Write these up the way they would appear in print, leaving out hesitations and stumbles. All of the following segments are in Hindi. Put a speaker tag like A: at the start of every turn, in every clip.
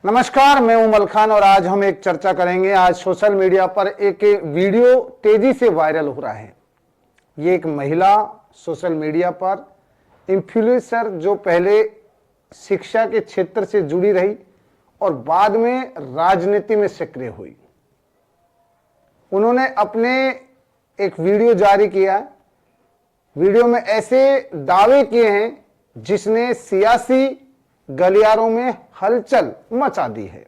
A: नमस्कार, मैं उमल खान और आज हम एक चर्चा करेंगे। आज सोशल मीडिया पर एक वीडियो तेजी से वायरल हो रहा है। ये एक महिला सोशल मीडिया पर इन्फ्लुएंसर जो पहले शिक्षा के क्षेत्र से जुड़ी रही और बाद में राजनीति में सक्रिय हुई। उन्होंने अपने एक वीडियो जारी किया। वीडियो में ऐसे दावे किए हैं जिसने सियासी गलियारों में हलचल मचा दी है।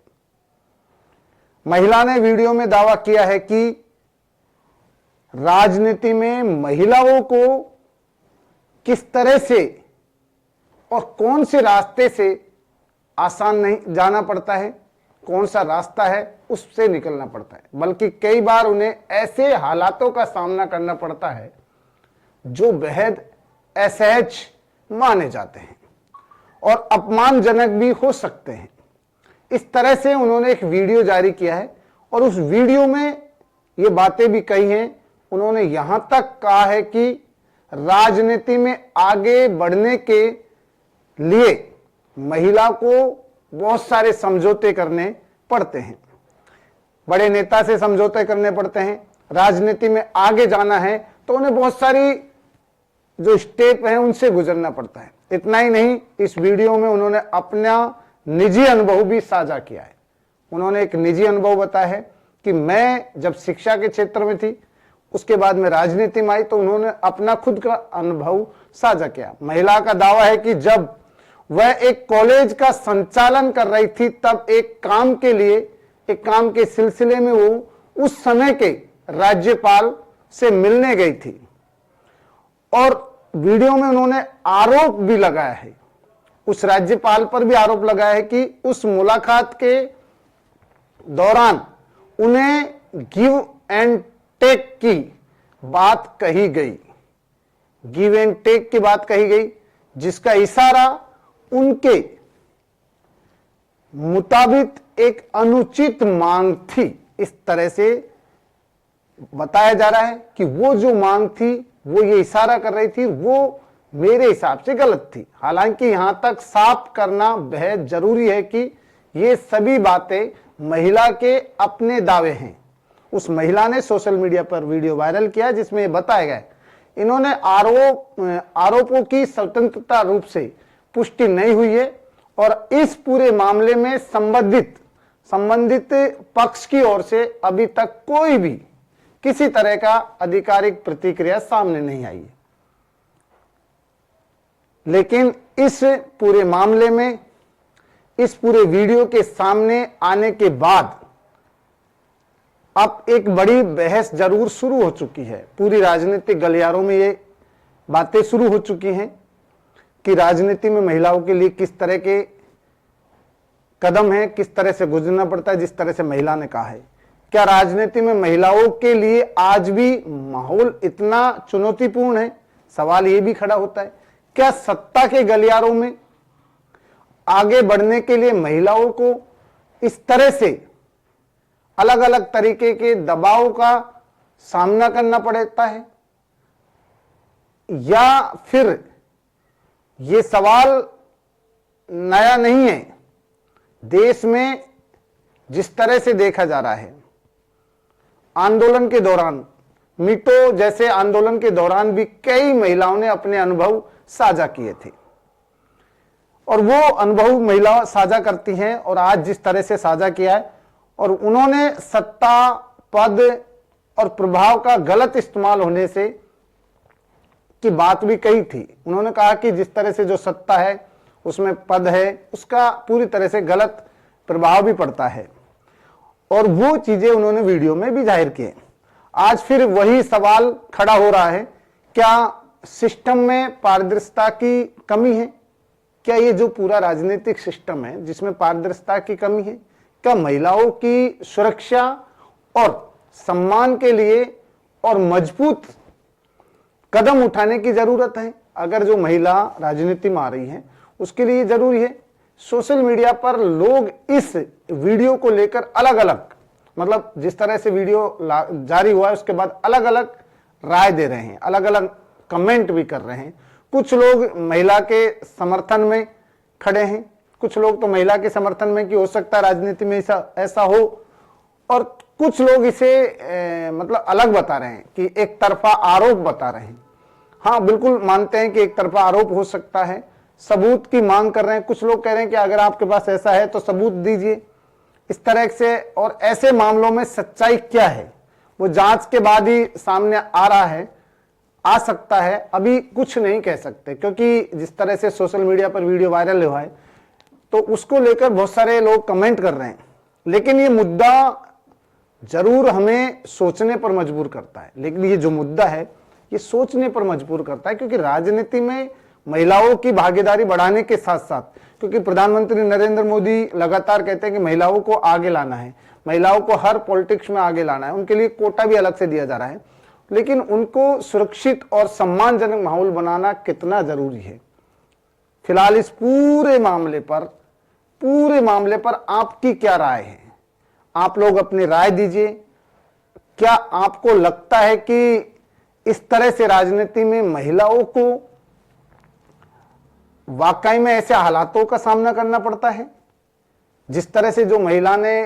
A: महिला ने वीडियो में दावा किया है कि राजनीति में महिलाओं को किस तरह से और कौन से रास्ते से आसान नहीं जाना पड़ता है, कौन सा रास्ता है उससे निकलना पड़ता है, बल्कि कई बार उन्हें ऐसे हालातों का सामना करना पड़ता है जो बेहद असहज माने जाते हैं और अपमानजनक भी हो सकते हैं। इस तरह से उन्होंने एक वीडियो जारी किया है और उस वीडियो में ये बातें भी कही हैं। उन्होंने यहां तक कहा है कि राजनीति में आगे बढ़ने के लिए महिला को बहुत सारे समझौते करने पड़ते हैं, बड़े नेता से समझौते करने पड़ते हैं। राजनीति में आगे जाना है तो उन्हें बहुत सारी जो स्टेप हैं उनसे गुजरना पड़ता है। इतना ही नहीं, इस वीडियो में उन्होंने अपना निजी अनुभव भी साझा किया है। उन्होंने एक निजी अनुभव बताया है कि मैं जब शिक्षा के क्षेत्र में थी, उसके बाद में राजनीति में आई, तो उन्होंने अपना खुद का अनुभव साझा किया। महिला का दावा है कि जब वह एक कॉलेज का संचालन कर रही थी तब एक काम के सिलसिले में वो उस समय के राज्यपाल से मिलने गई थी और वीडियो में उन्होंने आरोप भी लगाया है, उस राज्यपाल पर भी आरोप लगाया है कि उस मुलाकात के दौरान उन्हें गिव एंड टेक की बात कही गई, गिव एंड टेक की बात कही गई, जिसका इशारा उनके मुताबिक एक अनुचित मांग थी। इस तरह से बताया जा रहा है कि वो जो मांग थी, वो ये इशारा कर रही थी, वो मेरे हिसाब से गलत थी। हालांकि यहां तक साफ करना बेहद जरूरी है कि ये सभी बातें महिला के अपने दावे हैं। उस महिला ने सोशल मीडिया पर वीडियो वायरल किया जिसमें बताया गया इन्होंने आरोपों की स्वतंत्रता रूप से पुष्टि नहीं हुई है और इस पूरे मामले में संबंधित पक्ष की ओर से अभी तक कोई भी किसी तरह का आधिकारिक प्रतिक्रिया सामने नहीं आई है। लेकिन इस पूरे मामले में, इस पूरे वीडियो के सामने आने के बाद अब एक बड़ी बहस जरूर शुरू हो चुकी है। पूरी राजनीतिक गलियारों में ये बातें शुरू हो चुकी हैं कि राजनीति में महिलाओं के लिए किस तरह के कदम हैं, किस तरह से गुजरना पड़ता है। जिस तरह से महिला ने कहा है, क्या राजनीति में महिलाओं के लिए आज भी माहौल इतना चुनौतीपूर्ण है? सवाल यह भी खड़ा होता है, क्या सत्ता के गलियारों में आगे बढ़ने के लिए महिलाओं को इस तरह से अलग अलग तरीके के दबाव का सामना करना पड़ता है? या फिर यह सवाल नया नहीं है? देश में जिस तरह से देखा जा रहा है, आंदोलन के दौरान, मीटू जैसे आंदोलन के दौरान भी कई महिलाओं ने अपने अनुभव साझा किए थे और वो अनुभव महिला साझा करती हैं और आज जिस तरह से साझा किया है, और उन्होंने सत्ता, पद और प्रभाव का गलत इस्तेमाल होने से की बात भी कही थी। उन्होंने कहा कि जिस तरह से जो सत्ता है, उसमें पद है, उसका पूरी तरह से गलत प्रभाव भी पड़ता है और वो चीजें उन्होंने वीडियो में भी जाहिर किए। आज फिर वही सवाल खड़ा हो रहा है, क्या सिस्टम में पारदर्शिता की कमी है? क्या ये जो पूरा राजनीतिक सिस्टम है जिसमें पारदर्शिता की कमी है, क्या महिलाओं की सुरक्षा और सम्मान के लिए और मजबूत कदम उठाने की जरूरत है? अगर जो महिला राजनीति में आ रही है उसके लिए जरूरी है। सोशल मीडिया पर लोग इस वीडियो को लेकर अलग अलग, मतलब जिस तरह से वीडियो जारी हुआ है उसके बाद अलग अलग राय दे रहे हैं, अलग अलग कमेंट भी कर रहे हैं। कुछ लोग महिला के समर्थन में खड़े हैं, कुछ लोग तो महिला के समर्थन में कि हो सकता है राजनीति में ऐसा ऐसा हो, और कुछ लोग इसे मतलब अलग बता रहे हैं कि एक तरफा आरोप बता रहे हैं। हाँ, बिल्कुल मानते हैं कि एक तरफा आरोप हो सकता है, सबूत की मांग कर रहे हैं। कुछ लोग कह रहे हैं कि अगर आपके पास ऐसा है तो सबूत दीजिए, इस तरह से। और ऐसे मामलों में सच्चाई क्या है वो जांच के बाद ही सामने आ रहा है, आ सकता है, अभी कुछ नहीं कह सकते, क्योंकि जिस तरह से सोशल मीडिया पर वीडियो वायरल हुआ है तो उसको लेकर बहुत सारे लोग कमेंट कर रहे हैं। लेकिन ये मुद्दा जरूर हमें सोचने पर मजबूर करता है, लेकिन ये जो मुद्दा है ये सोचने पर मजबूर करता है, क्योंकि राजनीति में महिलाओं की भागीदारी बढ़ाने के साथ साथ, क्योंकि प्रधानमंत्री नरेंद्र मोदी लगातार कहते हैं कि महिलाओं को आगे लाना है, महिलाओं को हर पॉलिटिक्स में आगे लाना है, उनके लिए कोटा भी अलग से दिया जा रहा है, लेकिन उनको सुरक्षित और सम्मानजनक माहौल बनाना कितना जरूरी है। फिलहाल इस पूरे मामले पर आपकी क्या राय है? आप लोग अपनी राय दीजिए। क्या आपको लगता है कि इस तरह से राजनीति में महिलाओं को वाकई में ऐसे हालातों का सामना करना पड़ता है जिस तरह से जो महिला ने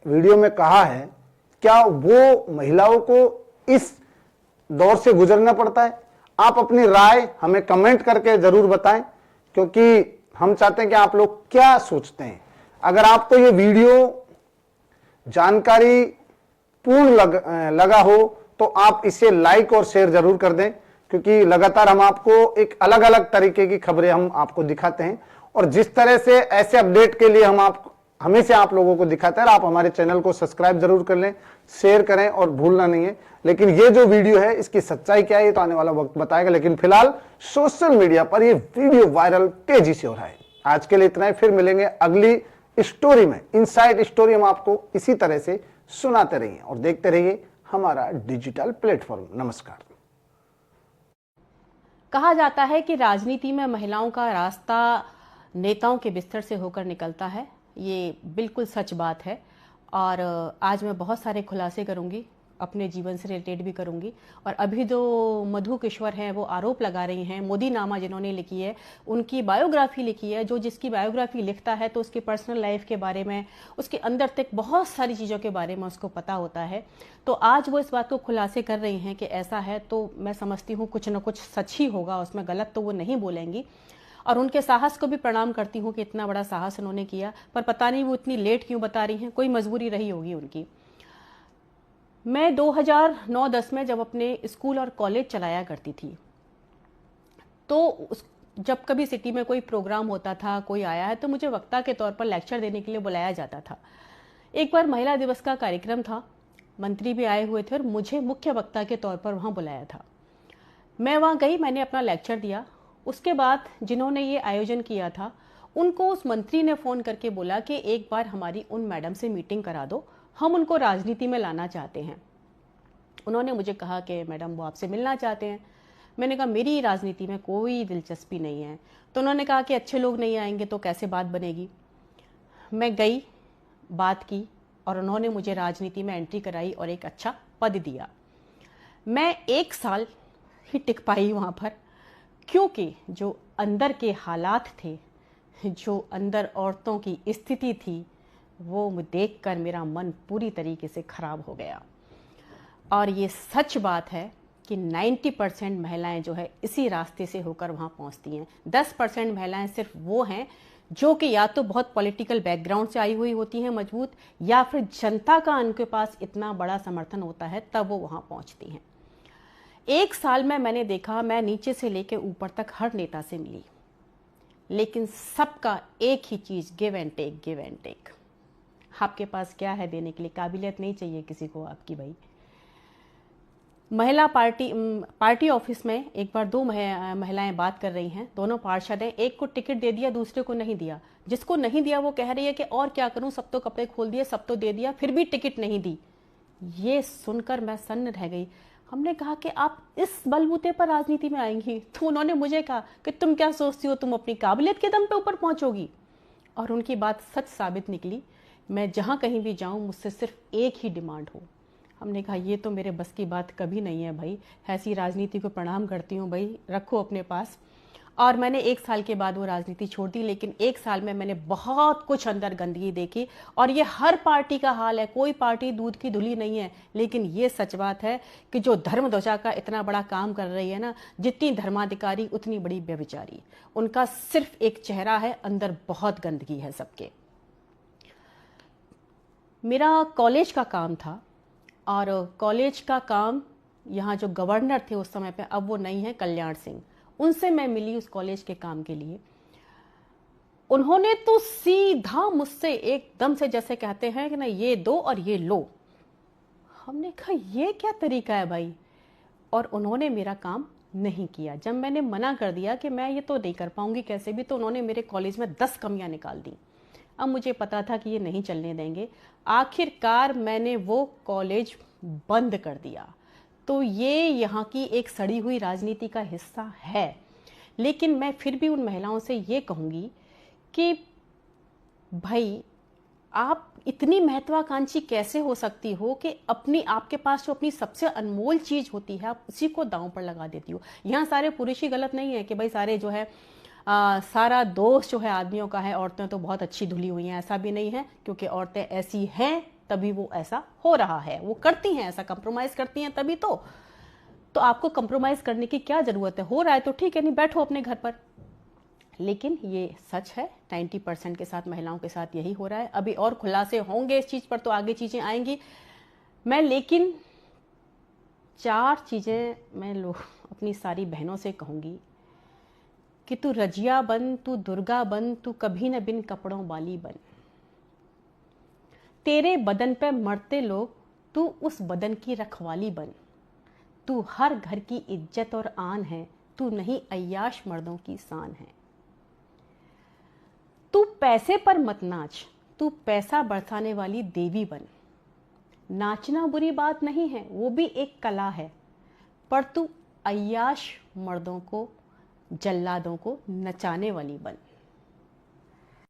A: वीडियो में कहा है? क्या वो महिलाओं को इस दौर से गुजरना पड़ता है? आप अपनी राय हमें कमेंट करके जरूर बताएं, क्योंकि हम चाहते हैं कि आप लोग क्या सोचते हैं। अगर आपको ये वीडियो जानकारी पूर्ण लगा हो तो आप इसे लाइक और शेयर जरूर कर दें, क्योंकि लगातार हम आपको एक अलग अलग तरीके की खबरें हम आपको दिखाते हैं, और जिस तरह से ऐसे अपडेट के लिए हम हमेशा आप लोगों को दिखाते हैं। आप हमारे चैनल को सब्सक्राइब जरूर कर लें, शेयर करें और भूलना नहीं है। लेकिन ये जो वीडियो है इसकी सच्चाई क्या है ये तो आने वाला वक्त बताएगा, लेकिन फिलहाल सोशल मीडिया पर ये वीडियो वायरल तेजी से हो रहा है। आज के लिए इतना ही, फिर मिलेंगे अगली स्टोरी में। इनसाइड स्टोरी हम आपको इसी तरह से सुनाते रहिए और देखते रहिए हमारा डिजिटल प्लेटफॉर्म। नमस्कार।
B: कहा जाता है कि राजनीति में महिलाओं का रास्ता नेताओं के बिस्तर से होकर निकलता है। ये बिल्कुल सच बात है, और आज मैं बहुत सारे खुलासे करूंगी, अपने जीवन से रिलेटेड भी करूंगी। और अभी जो मधु किश्वर हैं वो आरोप लगा रही हैं, मोदी नामा जिन्होंने लिखी है, उनकी बायोग्राफी लिखी है। जो जिसकी बायोग्राफी लिखता है तो उसकी पर्सनल लाइफ के बारे में, उसके अंदर तक बहुत सारी चीज़ों के बारे में उसको पता होता है। तो आज वो इस बात को खुलासे कर रही हैं कि ऐसा है, तो मैं समझती हूँ कुछ न कुछ सच ही होगा उसमें, गलत तो वो नहीं बोलेंगी। और उनके साहस को भी प्रणाम करती हूँ कि इतना बड़ा साहस उन्होंने किया, पर पता नहीं वो इतनी लेट क्यों बता रही हैं, कोई मजबूरी रही होगी उनकी। मैं 2009-10 में जब अपने स्कूल और कॉलेज चलाया करती थी, तो जब कभी सिटी में कोई प्रोग्राम होता था, कोई आया है, तो मुझे वक्ता के तौर पर लेक्चर देने के लिए बुलाया जाता था। एक बार महिला दिवस का कार्यक्रम था, मंत्री भी आए हुए थे और मुझे मुख्य वक्ता के तौर पर वहाँ बुलाया था। मैं वहाँ गई, मैंने अपना लेक्चर दिया। उसके बाद जिन्होंने ये आयोजन किया था उनको उस मंत्री ने फ़ोन करके बोला कि एक बार हमारी उन मैडम से मीटिंग करा दो, हम उनको राजनीति में लाना चाहते हैं। उन्होंने मुझे कहा कि मैडम वो आपसे मिलना चाहते हैं। मैंने कहा मेरी राजनीति में कोई दिलचस्पी नहीं है। तो उन्होंने कहा कि अच्छे लोग नहीं आएंगे तो कैसे बात बनेगी। मैं गई, बात की, और उन्होंने मुझे राजनीति में एंट्री कराई और एक अच्छा पद दिया। मैं 1 साल ही टिक पाई वहाँ पर, क्योंकि जो अंदर के हालात थे, जो अंदर औरतों की स्थिति थी, वो देखकर मेरा मन पूरी तरीके से खराब हो गया। और ये सच बात है कि 90% महिलाएं जो है इसी रास्ते से होकर वहाँ पहुँचती हैं। 10% महिलाएं सिर्फ वो हैं जो कि या तो बहुत पॉलिटिकल बैकग्राउंड से आई हुई होती हैं मजबूत, या फिर जनता का उनके पास इतना बड़ा समर्थन होता है तब वो वहाँ पहुँचती हैं। 1 साल में मैंने देखा, मैं नीचे से लेकर ऊपर तक हर नेता से मिली, लेकिन सबका एक ही चीज़, give and take, give and take. आपके पास क्या है देने के लिए? काबिलियत नहीं चाहिए किसी को आपकी भाई। महिला पार्टी ऑफिस में एक बार 2 महिलाएं बात कर रही हैं, दोनों पार्षद हैं। एक को टिकट दे दिया, दूसरे को नहीं दिया। जिसको नहीं दिया वो कह रही है कि और क्या करूं, सब तो कपड़े खोल दिए, सब तो दे दिया, फिर भी टिकट नहीं दी। ये सुनकर मैं सन्न रह गई। हमने कहा कि आप इस बलबूते पर राजनीति में आएंगी? तो उन्होंने मुझे कहा कि तुम क्या सोचती हो, तुम अपनी काबिलियत के दम पे ऊपर पहुंचोगी? और उनकी बात सच साबित निकली। मैं जहां कहीं भी जाऊं मुझसे सिर्फ एक ही डिमांड हो। हमने कहा ये तो मेरे बस की बात कभी नहीं है भाई, ऐसी राजनीति को प्रणाम करती हूँ भाई, रखो अपने पास। और मैंने 1 साल के बाद वो राजनीति छोड़ दी, लेकिन 1 साल में मैंने बहुत कुछ अंदर गंदगी देखी। और ये हर पार्टी का हाल है, कोई पार्टी दूध की धुली नहीं है। लेकिन ये सच बात है कि जो धर्म ध्वजा का इतना बड़ा काम कर रही है ना, जितनी धर्माधिकारी उतनी बड़ी व्यभिचारी। उनका सिर्फ एक चेहरा है, अंदर बहुत गंदगी है सबके। मेरा कॉलेज का काम था, और कॉलेज का काम यहाँ जो गवर्नर थे उस समय पे, अब वो नहीं है, कल्याण सिंह, उनसे मैं मिली उस कॉलेज के काम के लिए। उन्होंने तो सीधा मुझसे एकदम से, जैसे कहते हैं कि ना, ये दो और ये लो। हमने कहा ये क्या तरीका है भाई। और उन्होंने मेरा काम नहीं किया। जब मैंने मना कर दिया कि मैं ये तो नहीं कर पाऊंगी कैसे भी, तो उन्होंने मेरे कॉलेज में 10 कमियां निकाल दी। अब मुझे पता था कि ये नहीं चलने देंगे। आखिरकार मैंने वो कॉलेज बंद कर दिया। तो ये यहाँ की एक सड़ी हुई राजनीति का हिस्सा है। लेकिन मैं फिर भी उन महिलाओं से ये कहूँगी कि भाई, आप इतनी महत्वाकांक्षी कैसे हो सकती हो कि आपके पास जो अपनी सबसे अनमोल चीज होती है, आप उसी को दांव पर लगा देती हो। यहाँ सारे पुरुष ही गलत नहीं है कि भाई सारे जो है सारा दोष जो है आदमियों का है, औरतें तो बहुत अच्छी धुली हुई हैं, ऐसा भी नहीं है। क्योंकि औरतें ऐसी हैं तभी वो ऐसा हो रहा है, वो करती हैं ऐसा, कंप्रोमाइज करती हैं तभी तो आपको कंप्रोमाइज करने की क्या जरूरत है। हो रहा है तो ठीक है, नहीं बैठो अपने घर पर। लेकिन ये सच है, 90% के साथ महिलाओं के साथ यही हो रहा है। अभी और खुलासे होंगे इस चीज पर, तो आगे चीजें आएंगी। लेकिन 4 चीजें मैं अपनी सारी बहनों से कहूंगी कि तू रजिया बन, तू दुर्गा बन, तू कभी न बिन कपड़ों वाली बन। तेरे बदन पे मरते लोग, तू उस बदन की रखवाली बन। तू हर घर की इज्जत और आन है, तू नहीं अय्याश मर्दों की शान है। तू पैसे पर मत नाच, तू पैसा बरसाने वाली देवी बन। नाचना बुरी बात नहीं है, वो भी एक कला है, पर तू अय्याश मर्दों को, जल्लादों को नचाने वाली बन।